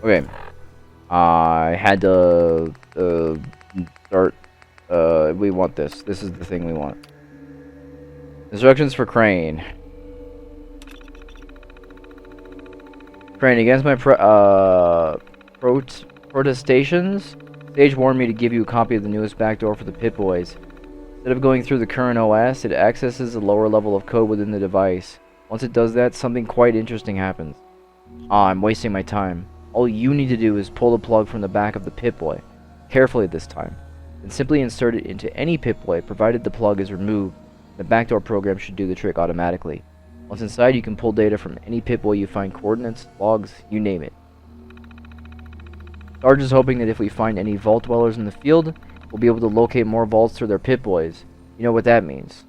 Okay. I had to start. We want this. This is the thing we want. Instructions for Crane. Crane, against my protestations, Sage warned me to give you a copy of the newest backdoor for the Pip-Boys. Instead of going through the current OS, it accesses a lower level of code within the device. Once it does that, something quite interesting happens. I'm wasting my time. All you need to do is pull the plug from the back of the Pip-Boy, carefully this time, and simply insert it into any Pip-Boy, provided the plug is removed. The backdoor program should do the trick automatically. Once inside, you can pull data from any Pip-Boy you find, coordinates, logs, you name it. Sarge is hoping that if we find any vault dwellers in the field, we'll be able to locate more vaults through their Pip-Boys. You know what that means.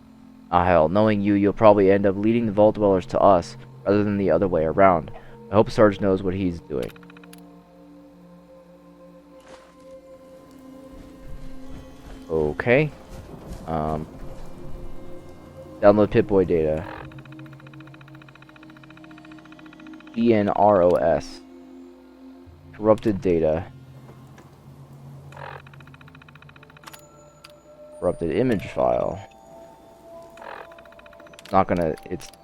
Ah hell, knowing you, you'll probably end up leading the vault dwellers to us, rather than the other way around. I hope Sarge knows what he's doing. Okay. Download Pip-Boy data. GNROS. Corrupted data. Corrupted image file. Not gonna.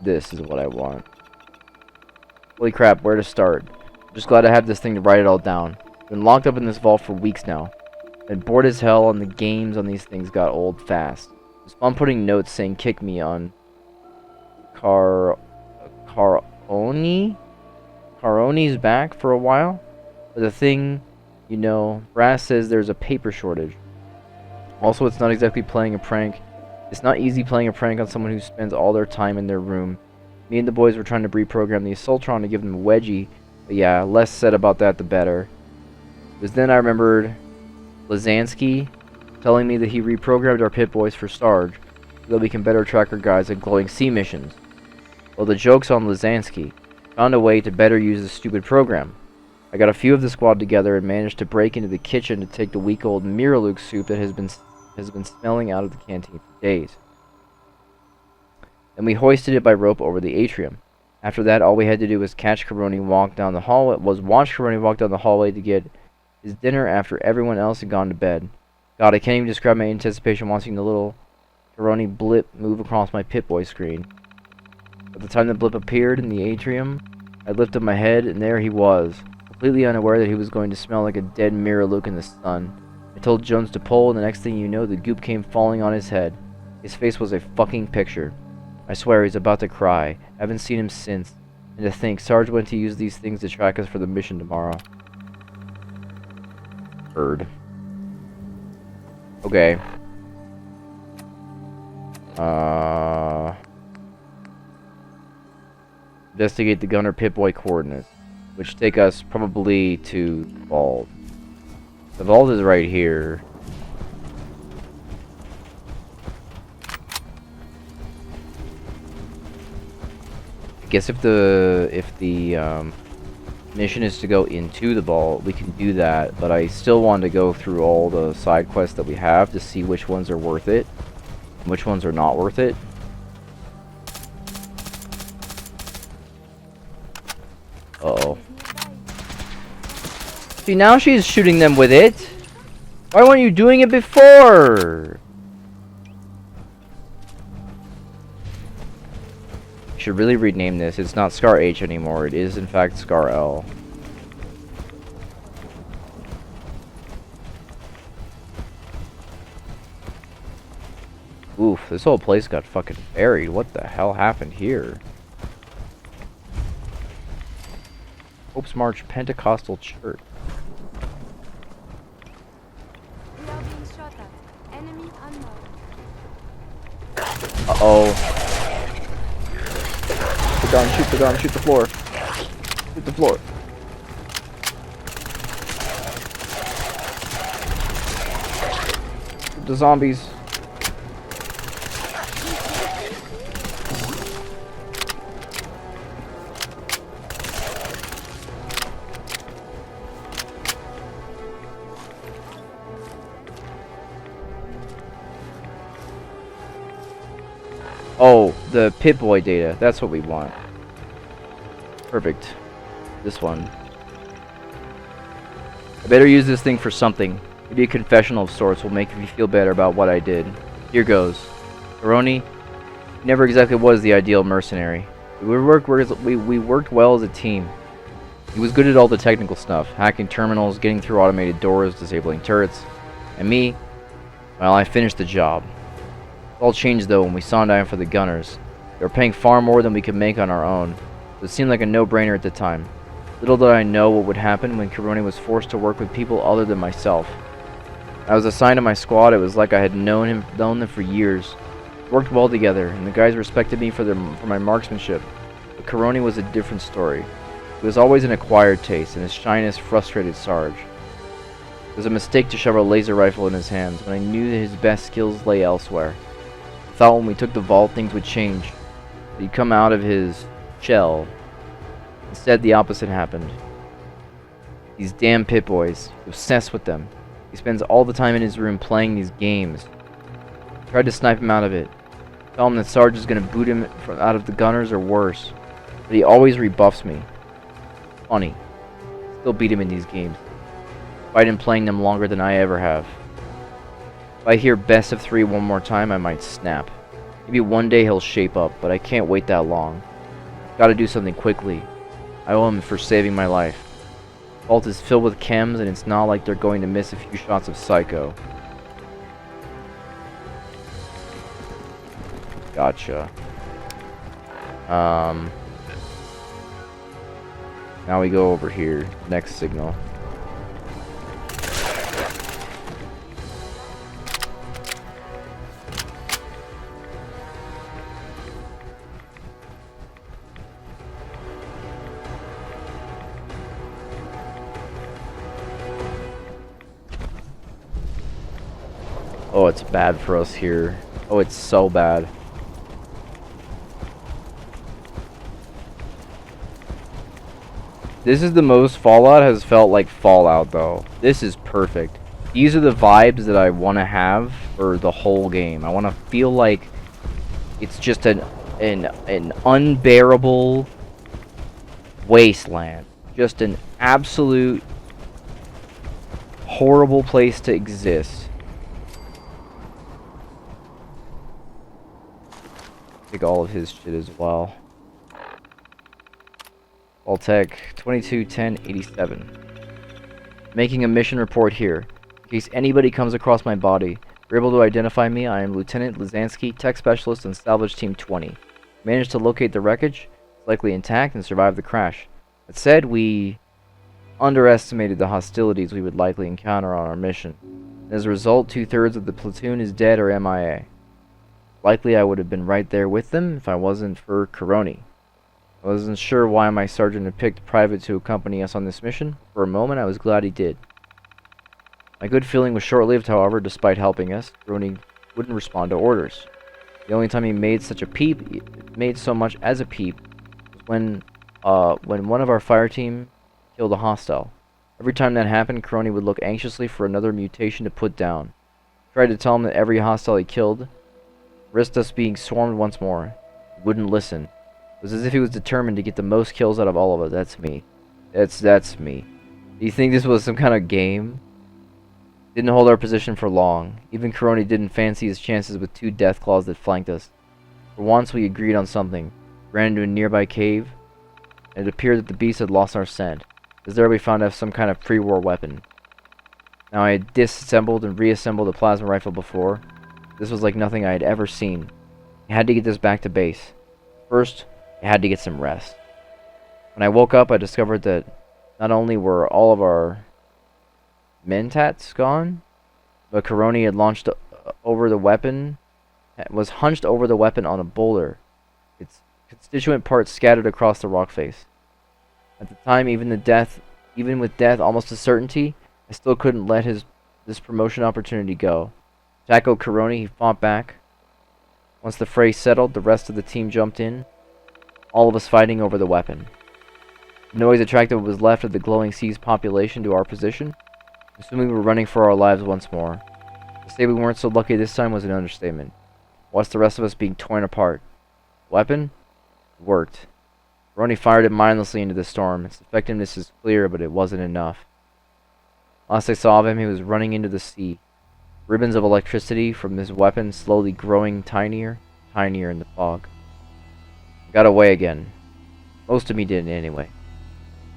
This is what I want. Holy crap, where to start? I'm just glad I have this thing to write it all down. Been locked up in this vault for weeks now. Been bored as hell, and the games on these things got old fast. It's fun putting notes saying kick me on Caroni's back for a while. But the thing, you know, Brass says there's a paper shortage. Also, it's not exactly playing a prank. It's not easy playing a prank on someone who spends all their time in their room. Me and the boys were trying to reprogram the Assaultron to give them a wedgie. But yeah, less said about that the better. It was then I remembered Lazansky telling me that he reprogrammed our Pip-Boys for Sarge, so that we can better track our guys at glowing sea missions. Well, the joke's on Lazansky. Found a way to better use this stupid program. I got a few of the squad together and managed to break into the kitchen to take the week-old Miraluk soup that has been smelling out of the canteen for days. Then we hoisted it by rope over the atrium. After that, all we had to do was watch Karoni walk down the hallway to get his dinner after everyone else had gone to bed. God, I can't even describe my anticipation watching the little Karoni blip move across my Pip-Boy screen. By the time the blip appeared in the atrium, I lifted my head, and there he was, completely unaware that he was going to smell like a dead Miraluk in the sun. I told Jones to pull, and the next thing you know, the goop came falling on his head. His face was a fucking picture. I swear he's about to cry. I haven't seen him since. And to think, Sarge went to use these things to track us for the mission tomorrow. Bird. Okay. Investigate the Gunner Pip-Boy coordinates, which take us probably to the vault. The vault is right here. I guess if the mission is to go into the vault, we can do that, but I still want to go through all the side quests that we have to see which ones are worth it and which ones are not worth it. Uh-oh. See, now she's shooting them with it. Why weren't you doing it before? Should really rename this. It's not Scar H anymore. It is in fact Scar L. Oof, this whole place got fucking buried. What the hell happened here? Hope's March Pentecostal Church. We are being shot at. Enemy unknown. Uh-oh. Shoot the gun, shoot the floor. Shoot the floor. Shoot the zombies. Oh, the Pip-Boy data. That's what we want. Perfect. This one. I better use this thing for something. Maybe a confessional of sorts will make me feel better about what I did. Here goes. Karoni never exactly was the ideal mercenary. We worked well as a team. He was good at all the technical stuff, hacking terminals, getting through automated doors, disabling turrets. And me, well, I finished the job. It all changed though when we signed on for the gunners. They were paying far more than we could make on our own. So it seemed like a no-brainer at the time. Little did I know what would happen when Karoni was forced to work with people other than myself. I was assigned to my squad. It was like I had known them for years. We worked well together, and the guys respected me for my marksmanship. But Karoni was a different story. He was always an acquired taste, and his shyness frustrated Sarge. It was a mistake to shove a laser rifle in his hands when I knew that his best skills lay elsewhere. I thought when we took the vault things would change. That he'd come out of his shell. Instead, the opposite happened. These damn Pip-Boys. Obsessed with them. He spends all the time in his room playing these games. I tried to snipe him out of it. Tell him that Sarge is going to boot him out of the gunners or worse. But he always rebuffs me. Funny. Still beat him in these games. Fight him playing them longer than I ever have. If I hear best of 3 one more time, I might snap. Maybe one day he'll shape up, but I can't wait that long. Gotta do something quickly. I owe him for saving my life. Vault is filled with chems, and it's not like they're going to miss a few shots of Psycho. Gotcha. Now we go over here. Next signal. Oh, it's bad for us here. Oh, it's so bad. This is the most Fallout has felt like Fallout, though. This is perfect. These are the vibes that I want to have for the whole game. I want to feel like it's just an unbearable wasteland. Just an absolute horrible place to exist. Take all of his shit as well. Alltech 221087. Making a mission report here. In case anybody comes across my body, you're able to identify me. I am Lieutenant Lizansky, Tech Specialist on Salvage Team 20. Managed to locate the wreckage. It's likely intact and survived the crash. That said, we underestimated the hostilities we would likely encounter on our mission. As a result, 2/3 of the platoon is dead or MIA. Likely I would have been right there with them if I wasn't for Karoni. I wasn't sure why my sergeant had picked Private to accompany us on this mission. For a moment, I was glad he did. My good feeling was short-lived, however. Despite helping us, Karoni wouldn't respond to orders. The only time he made so much as a peep, was when one of our fire team killed a hostile. Every time that happened, Karoni would look anxiously for another mutation to put down. I tried to tell him that every hostile he killed risked us being swarmed once more. He wouldn't listen. It was as if he was determined to get the most kills out of all of us. That's me. That's me. Do you think this was some kind of game? Didn't hold our position for long. Even Karoni didn't fancy his chances with 2 Deathclaws that flanked us. For once we agreed on something. Ran into a nearby cave, and it appeared that the beast had lost our scent. As there we found to have some kind of pre-war weapon. Now I had disassembled and reassembled a plasma rifle before. This was like nothing I had ever seen. I had to get this back to base. First, I had to get some rest. When I woke up, I discovered that not only were all of our mentats gone, but Karoni had launched over the weapon, was hunched over the weapon on a boulder, its constituent parts scattered across the rock face. At the time, even with death almost a certainty, I still couldn't let this promotion opportunity go. Tackled Karoni, he fought back. Once the fray settled, the rest of the team jumped in, all of us fighting over the weapon. The noise attracted what was left of the glowing sea's population to our position, assuming we were running for our lives once more. To say we weren't so lucky this time was an understatement. Watched the rest of us being torn apart. Weapon? Worked. Karoni fired it mindlessly into the storm. Its effectiveness is clear, but it wasn't enough. Last I saw of him, he was running into the sea. Ribbons of electricity from his weapon slowly growing tinier, tinier in the fog. I got away again. Most of me didn't anyway.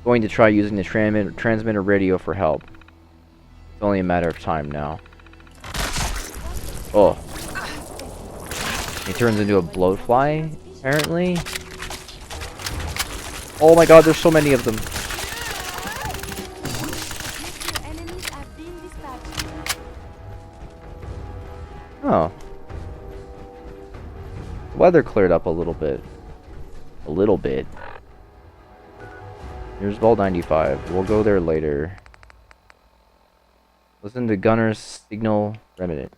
Going to try using the transmitter radio for help. It's only a matter of time now. Oh. He turns into a bloatfly, apparently. Oh my god, there's so many of them. Your enemies have been dispatched. Oh. The weather cleared up a little bit. A little bit. Here's Vault 95. We'll go there later. Listen to Gunner's signal remnant.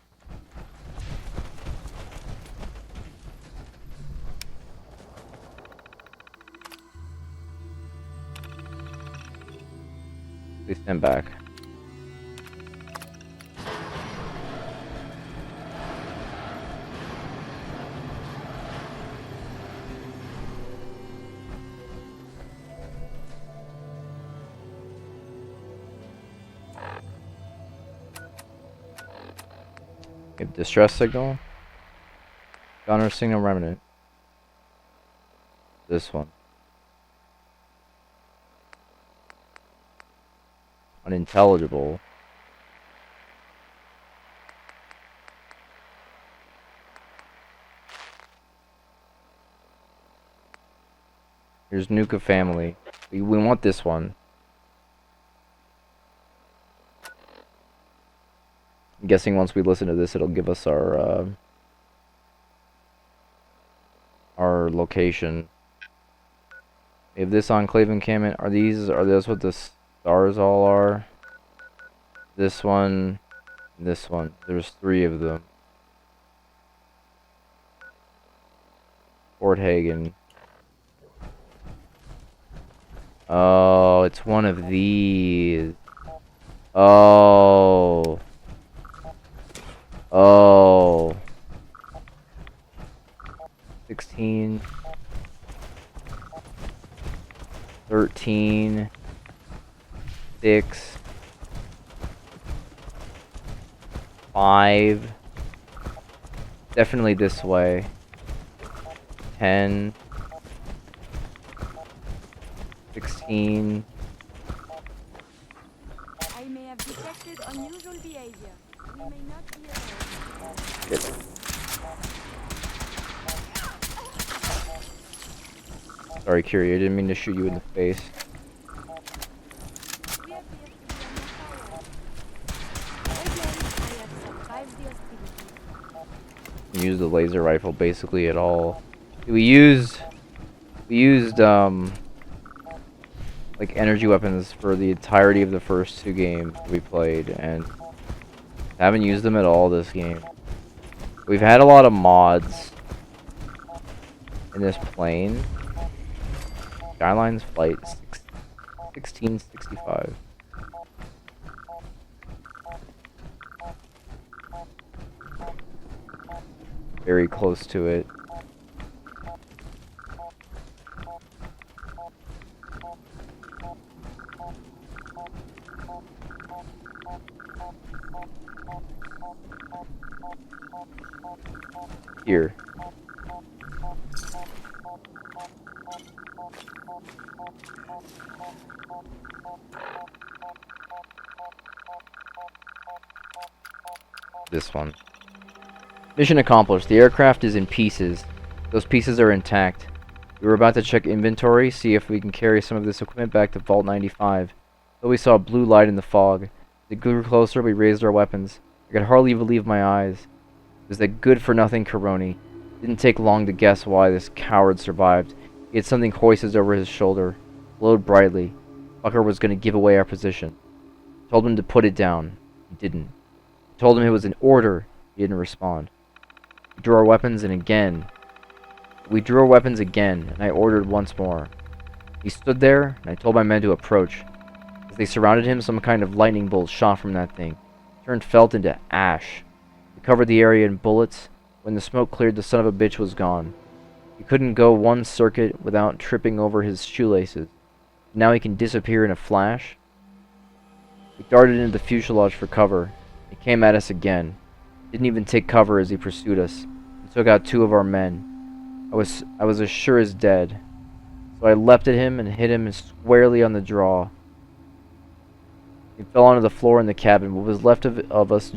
Please stand back. Give distress signal. Gunner signal remnant. This one. Unintelligible. Here's Nuka family. We want this one. I'm guessing once we listen to this, it'll give us our location. We have this enclave encampment. Are those what the stars all are? This one, this one. There's 3 of them. Fort Hagen. Oh, it's one of these. Oh. Oh. 16. 13. 6. 5. Definitely this way. 10. 16. I may have detected unusual behavior. We may not be alone. Good. Sorry, Curie, I didn't mean to shoot you in the face. We appear to be under fire. Again, I have survived the hostility. We used the laser rifle basically at all. We used like energy weapons for the entirety of the first 2 games we played, and haven't used them at all this game. We've had a lot of mods in this plane. Skylines Flight 1665. Very close to it. Here. This one. Mission accomplished. The aircraft is in pieces. Those pieces are intact. We were about to check inventory, see if we can carry some of this equipment back to Vault 95. Though we saw a blue light in the fog. As we grew closer, we raised our weapons. I could hardly believe my eyes. It was that good-for-nothing Caroni. Didn't take long to guess why this coward survived. He had something hoisted over his shoulder. Glowed brightly. Fucker was going to give away our position. Told him to put it down. He didn't. Told him it was an order. He didn't respond. We drew our weapons and again. We drew our weapons again, and I ordered once more. He stood there, and I told my men to approach. As they surrounded him, some kind of lightning bolt shot from that thing. Turned felt into ash. We covered the area in bullets. When the smoke cleared, the son of a bitch was gone. He couldn't go one circuit without tripping over his shoelaces. Now he can disappear in a flash. He darted into the fuselage for cover. He came at us again. Didn't even take cover as he pursued us. He took out 2 of our men. I was as sure as dead. So I leapt at him and hit him squarely on the jaw. He fell onto the floor in the cabin. What was left of us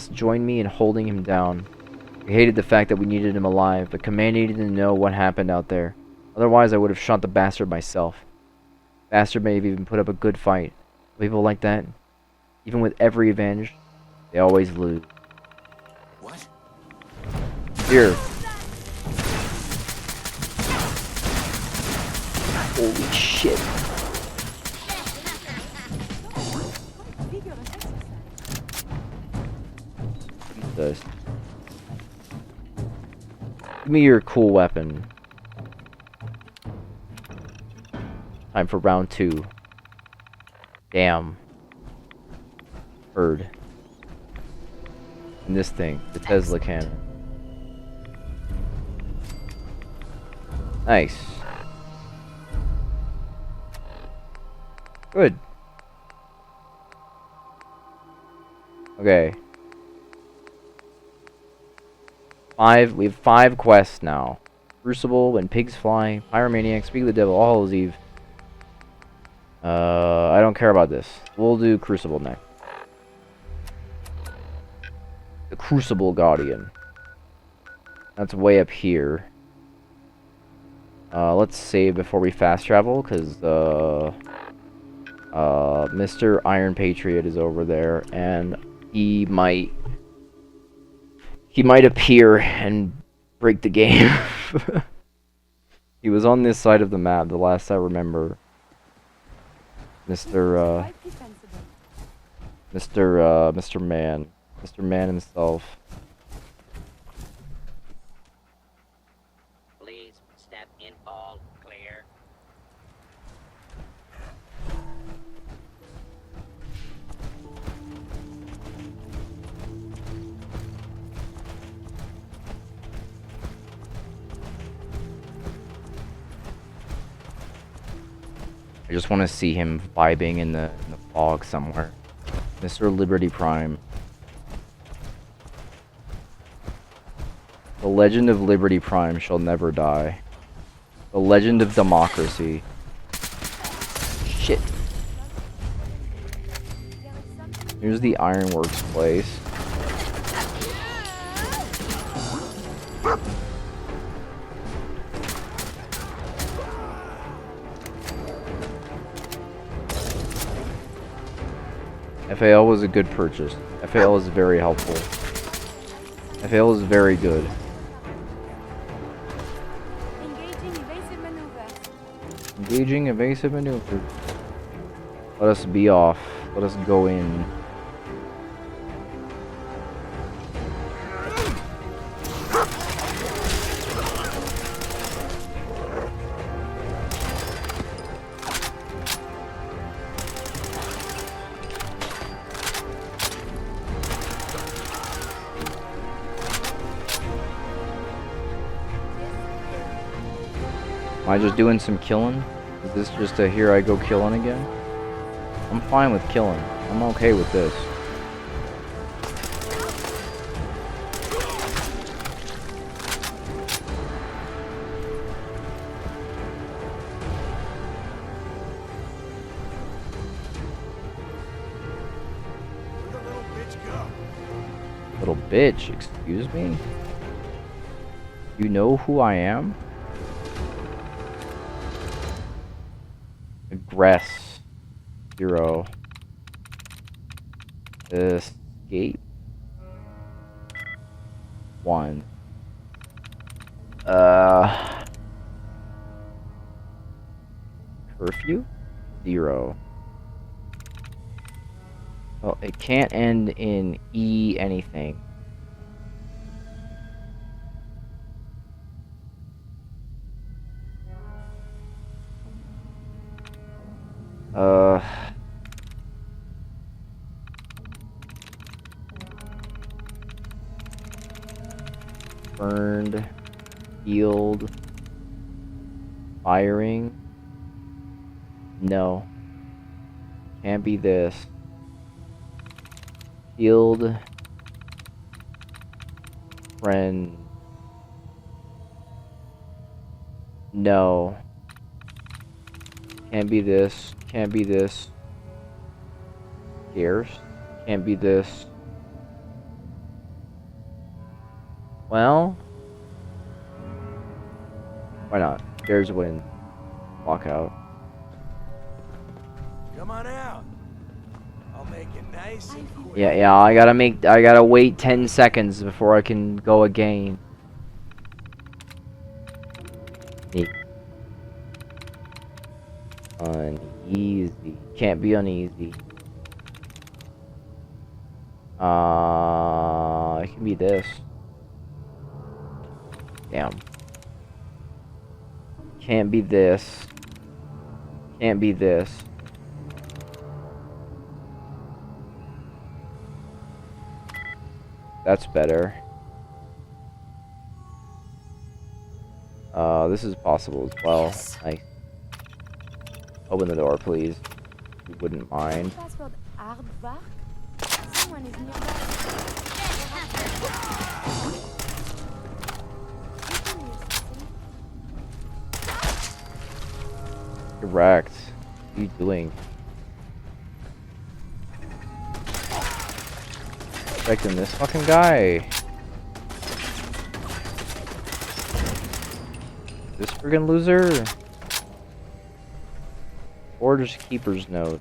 joined me in holding him down. We hated the fact that we needed him alive, but command needed to know what happened out there. Otherwise, I would have shot the bastard myself. Bastard may have even put up a good fight. People like that, even with every advantage, they always lose. What? Here. Holy shit. Vigorous exercise. This. Give me your cool weapon. Time for round 2. Damn. Heard. And this thing, the Tesla cannon. Nice. Good. Okay. We have 5 quests now. Crucible, When Pigs Fly, Pyromaniac, Speak of the Devil, All Hallows Eve. I don't care about this. We'll do Crucible next. The Crucible Guardian. That's way up here. Let's save before we fast travel, because, Mr. Iron Patriot is over there, and he might appear and break the game. He was on this side of the map, the last I remember. Mr. Quite defensible. Mr. Man himself. Please step in all clear. I just want to see him vibing in the fog somewhere. Mr. Liberty Prime. The legend of Liberty Prime shall never die. The legend of democracy. Shit. Here's the Ironworks place. FAL was a good purchase. FAL is very helpful. FAL is very good. Engaging evasive maneuver. Engaging evasive maneuver. Let us be off. Let us go in. Am I just doing some killing? Is this just a here I go killing again? I'm fine with killing. I'm okay with this. Where'd the little bitch go? Little bitch, excuse me? You know who I am? Aggress. 0. Escape. 1. Curfew? 0. Well, it can't end in E anything. Burned, healed, firing, no. Can't be this. Field friend. No. Can't be this. Can't be this. Scarce. Can't be this. Well, why not? Bears win. Walk out. Come on out. I'll make it nice and quick. Yeah, I gotta wait 10 seconds before I can go again. Uneasy. Can't be uneasy. It can be this. Damn. Can't be this. Can't be this. That's better. This is possible as well. Nice. Open the door, please. If you wouldn't mind. Password aardvark. Someone is nearby. You can use something. Correct. What are you doing? Expecting this fucking guy. This friggin' loser. Forger's Keeper's Note.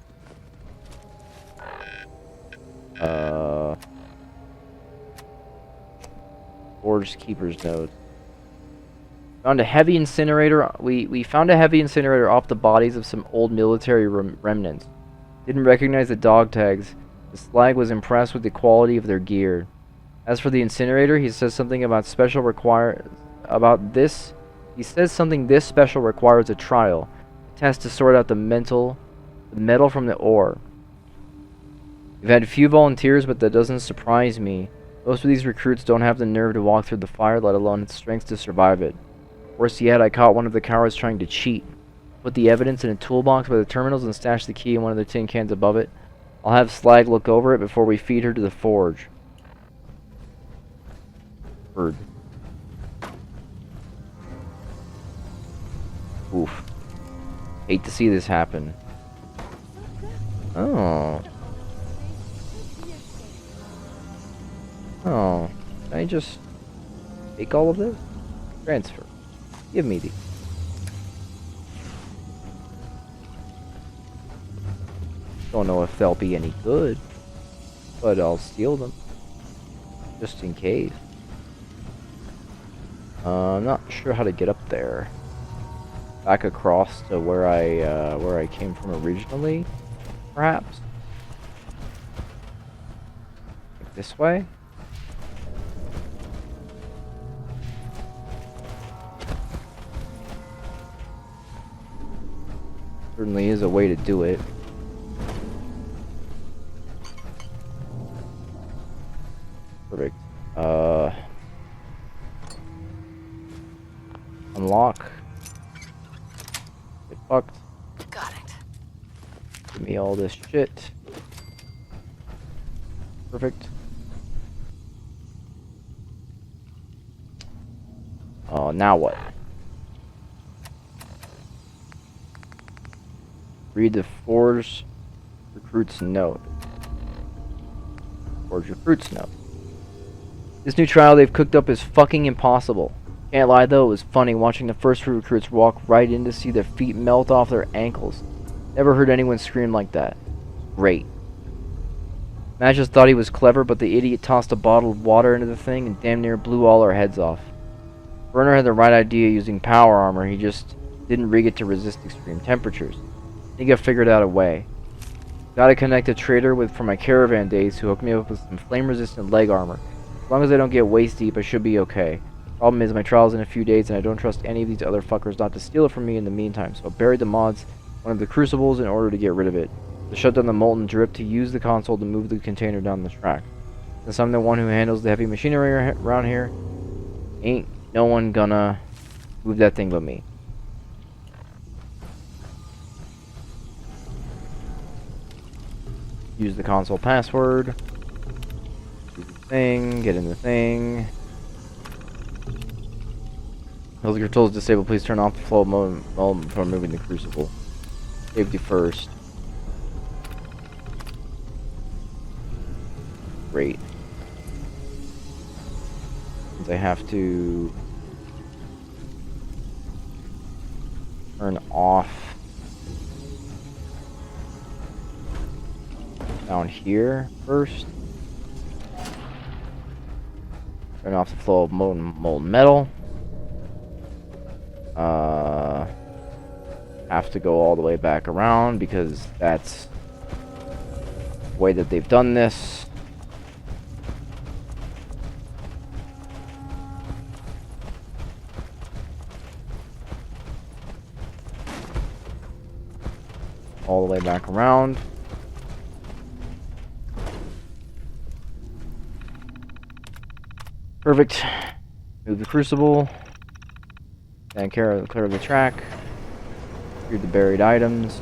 Forger's Keeper's Note. Found a heavy incinerator. We found a heavy incinerator off the bodies of some old military remnants. Didn't recognize the dog tags. The slag was impressed with the quality of their gear. As for the incinerator, he says something about this. He says something this special requires a trial. Test to sort out the metal from the ore. We've had few volunteers, but that doesn't surprise me. Most of these recruits don't have the nerve to walk through the fire, let alone the strength to survive it. Worse yet, I caught one of the cowards trying to cheat. Put the evidence in a toolbox by the terminals and stashed the key in one of the tin cans above it. I'll have Slag look over it before we feed her to the forge. Bird. Oof. Hate to see this happen. Oh. Oh. Can I just take all of this? Transfer. Give me these. Don't know if they'll be any good, but I'll steal them. Just in case. I'm not sure how to get up there. Back across to where I came from originally, perhaps. Like this way. Certainly is a way to do it. Perfect. Unlock. Get fucked. Got it. Give me all this shit. Perfect. Oh, now what? Read the Forge Recruit's Note. Forge Recruit's Note. This new trial they've cooked up is fucking impossible. Can't lie though, it was funny watching the first few recruits walk right in to see their feet melt off their ankles. Never heard anyone scream like that. Great. Matt just thought he was clever, but the idiot tossed a bottle of water into the thing and damn near blew all our heads off. Werner had the right idea using power armor, he just didn't rig it to resist extreme temperatures. I think I figured out a way. Gotta connect a trader from my caravan days who hooked me up with some flame-resistant leg armor. As long as I don't get waist deep, I should be okay. Problem is, my trial's in a few days, and I don't trust any of these other fuckers not to steal it from me in the meantime, so I buried the mods in one of the crucibles in order to get rid of it. To shut down the molten drip, to use the console to move the container down the track. Since I'm the one who handles the heavy machinery around here, ain't no one gonna move that thing but me. use the console password. Do the thing, get in the thing. Health controls disabled. Please turn off the flow mode before moving the crucible. Safety first. Great. Since I have to turn off down here first. Turn off the flow of molten metal. Have to go all the way back around because that's the way that they've done this. All the way back around. Perfect. Move the crucible. And clear the track. Clear the buried items.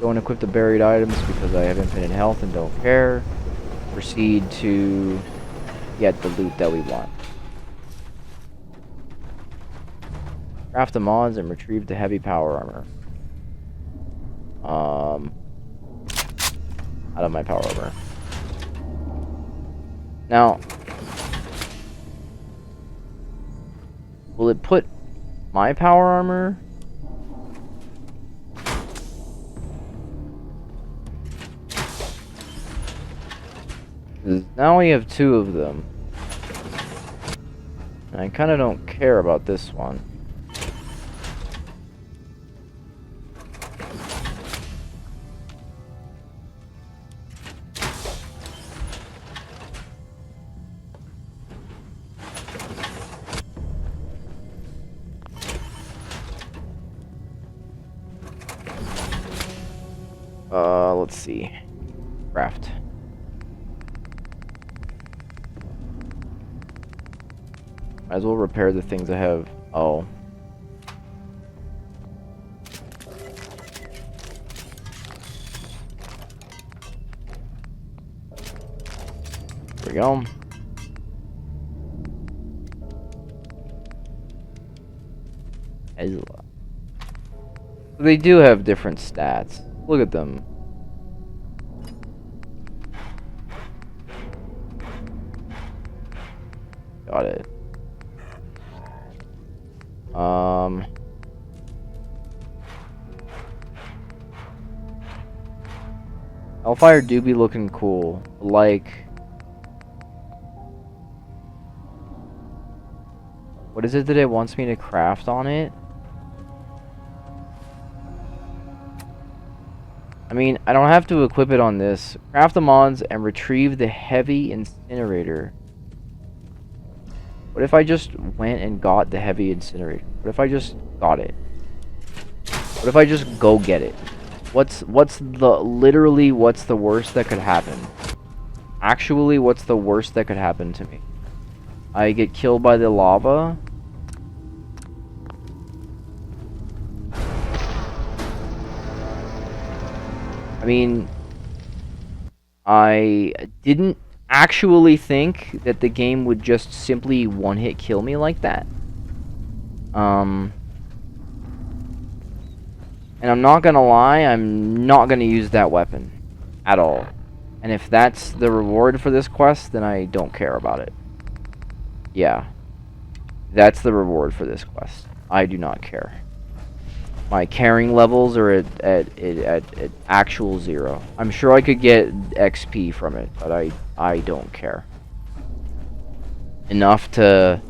Don't equip the buried items because I have infinite health and don't care. Proceed to get the loot that we want. Craft the mods and retrieve the heavy power armor. Out of my power armor. Now, will it put my power armor? Now we have 2 of them. And I kind of don't care about this one. Let's see. Craft. Might as well repair the things I have. Oh. There we go. Ezra. They do have different stats. Look at them. Got it. Hellfire do be looking cool. Like, what is it that it wants me to craft on it? I mean, I don't have to equip it on this. Craft the mods and retrieve the heavy incinerator. What if I just went and got the heavy incinerator? What if I just got it? What if I just go get it? What's the worst that could happen? Actually, what's the worst that could happen to me? I get killed by the lava? I mean, I didn't actually think that the game would just simply one-hit kill me like that. And I'm not gonna lie, I'm not gonna use that weapon at all. And if that's the reward for this quest, then I don't care about it. Yeah. That's the reward for this quest. I do not care. My caring levels are at actual 0. I'm sure I could get XP from it, but I don't care. Enough to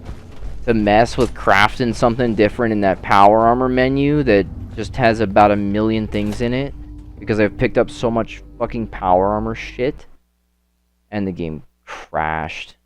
mess with crafting something different in that power armor menu that just has about 1,000,000 things in it because I've picked up so much fucking power armor shit and the game crashed.